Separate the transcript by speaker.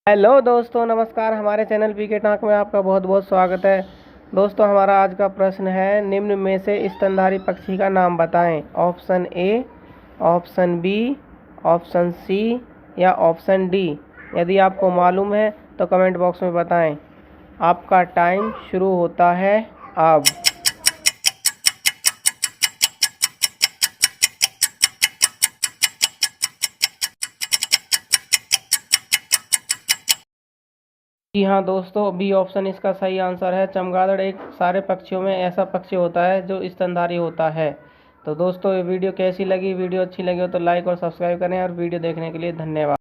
Speaker 1: Hello दोस्तों, नमस्कार। हमारे चैनल पीके टॉक में आपका बहुत बहुत स्वागत है। दोस्तों, हमारा आज का प्रश्न है, निम्न में से स्तनधारी पक्षी का नाम बताएं। Option A, option B, option C या ऑप्शन डी। यदि आपको मालूम है तो कमेंट बॉक्स में बताएं। आपका टाइम शुरू होता है अब। जी हाँ दोस्तों, बी ऑप्शन इसका सही आंसर है। चमगादड़ एक सारे पक्षियों में ऐसा पक्षी होता है जो स्तनधारी होता है। तो दोस्तों, ये वीडियो कैसी लगी? वीडियो अच्छी लगी हो तो लाइक और सब्सक्राइब करें और वीडियो देखने के लिए धन्यवाद।